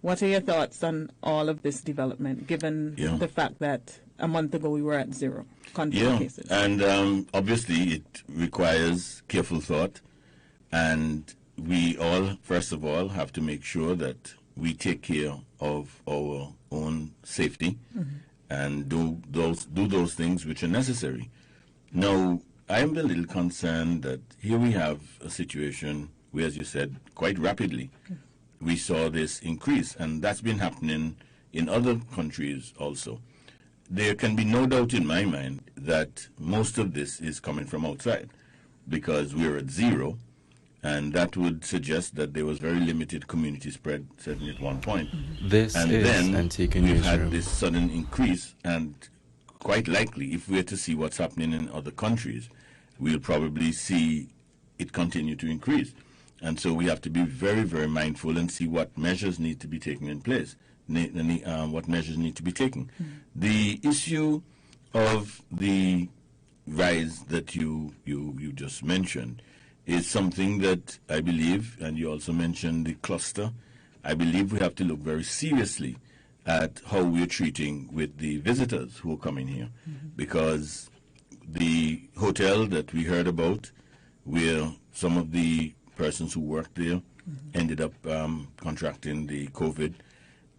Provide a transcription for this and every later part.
What are your thoughts on all of this development, given the fact that a month ago we were at 0 confirmed cases? And obviously it requires careful thought, and we all, first of all, have to make sure that we take care of our own safety and do those things which are necessary. Now, I'm a little concerned that here we have a situation where, as you said, quite rapidly, we saw this increase, and that's been happening in other countries also. There can be no doubt in my mind that most of this is coming from outside, because we're at 0, and that would suggest that there was very limited community spread, certainly at one point. This and is then Antigua we've Newsroom. had this sudden increase, and quite likely, if we're to see what's happening in other countries, we'll probably see it continue to increase. And so we have to be very, very mindful and see what measures need to be taken in place, what measures need to be taken. The issue of the rise that you just mentioned is something that I believe, and you also mentioned the cluster, I believe we have to look very seriously at how we're treating with the visitors who are coming here, because the hotel that we heard about, where some of the persons who worked there ended up contracting the COVID,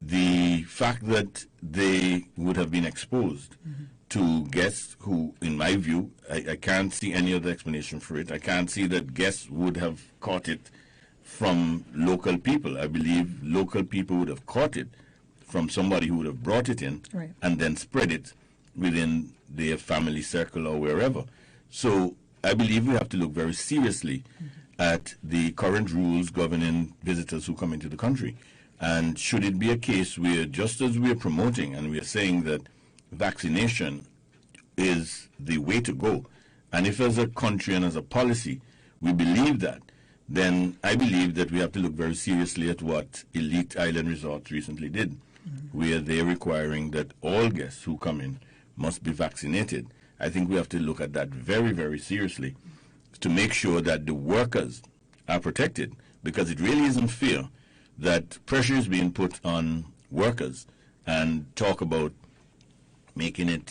the fact that they would have been exposed to guests who, in my view, I can't see any other explanation for it. I can't see that guests would have caught it from local people. I believe local people would have caught it from somebody who would have brought it in and then spread it within their family circle or wherever. So I believe we have to look very seriously at the current rules governing visitors who come into the country. And should it be a case where, just as we are promoting and we are saying that vaccination is the way to go, and if as a country and as a policy we believe that, then I believe that we have to look very seriously at what Elite Island Resorts recently did, where they're requiring that all guests who come in must be vaccinated. I think we have to look at that very, very seriously to make sure that the workers are protected, because it really isn't fair that pressure is being put on workers and talk about making it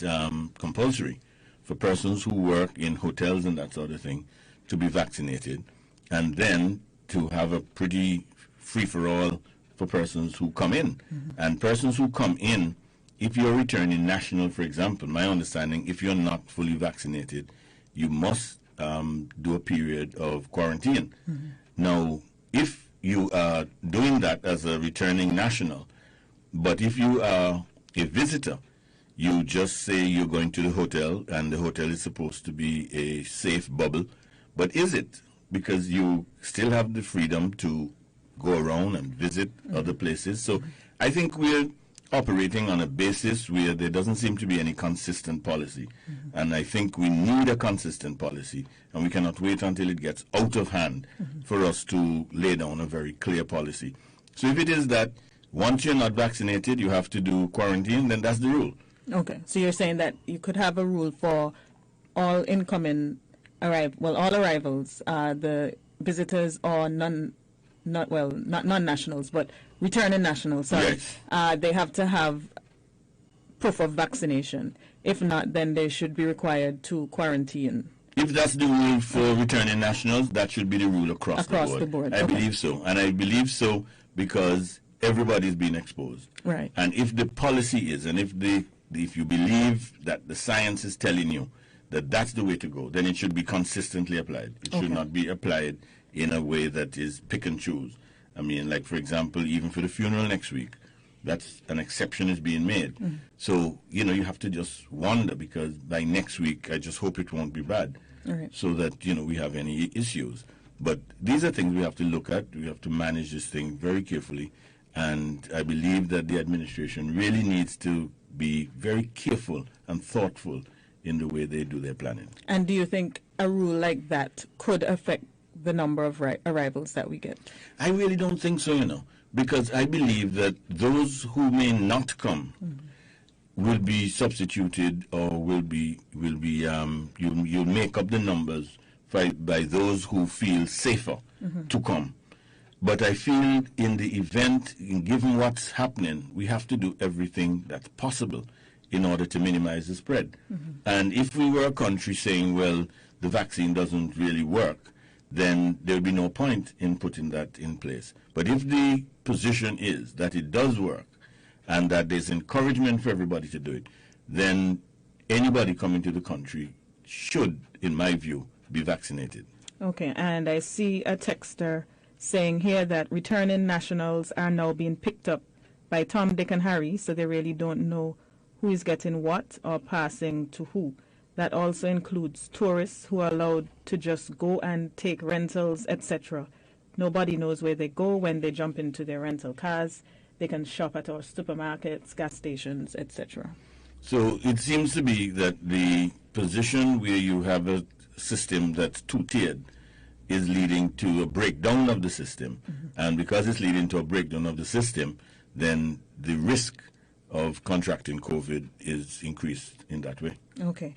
compulsory for persons who work in hotels and that sort of thing to be vaccinated, and then to have a pretty free-for-all for persons who come in. And persons who come in, if you're returning national, for example, my understanding, if you're not fully vaccinated, you must do a period of quarantine. Now, if you are doing that as a returning national, but if you are a visitor, you just say you're going to the hotel, and the hotel is supposed to be a safe bubble. But is it? Because you still have the freedom to go around and visit other places. So I think we're operating on a basis where there doesn't seem to be any consistent policy. And I think we need a consistent policy, and we cannot wait until it gets out of hand for us to lay down a very clear policy. So if it is that once you're not vaccinated, you have to do quarantine, then that's the rule. Okay, so you're saying that you could have a rule for all incoming all arrivals, the visitors or not non-nationals, but returning nationals. Sorry, yes. They have to have proof of vaccination. If not, then they should be required to quarantine. If that's the rule for returning nationals, that should be the rule across the board. I believe so, and I believe so because everybody's been exposed. Right. And if the policy is, and if you believe that the science is telling you that that's the way to go, then it should be consistently applied. It should not be applied in a way that is pick and choose. I mean, like, for example, even for the funeral next week, that's an exception is being made. So, you have to just wonder, because by next week, I just hope it won't be bad, so that, we have any issues. But these are things we have to look at. We have to manage this thing very carefully. And I believe that the administration really needs to be very careful and thoughtful in the way they do their planning. And do you think a rule like that could affect the number of arrivals that we get? I really don't think so, because I believe that those who may not come will be substituted, or you'll make up the numbers by those who feel safer to come. But I feel in the event, given what's happening, we have to do everything that's possible in order to minimize the spread. And if we were a country saying, well, the vaccine doesn't really work, then there would be no point in putting that in place. But if the position is that it does work and that there's encouragement for everybody to do it, then anybody coming to the country should, in my view, be vaccinated. Okay, and I see a texter saying here that returning nationals are now being picked up by Tom, Dick, and Harry, so they really don't know who is getting what or passing to who. That also includes tourists who are allowed to just go and take rentals, etc. Nobody knows where they go when they jump into their rental cars. They can shop at our supermarkets, gas stations, etc. So it seems to be that the position where you have a system that's two-tiered is leading to a breakdown of the system. And because it's leading to a breakdown of the system, then the risk of contracting COVID is increased in that way. Okay.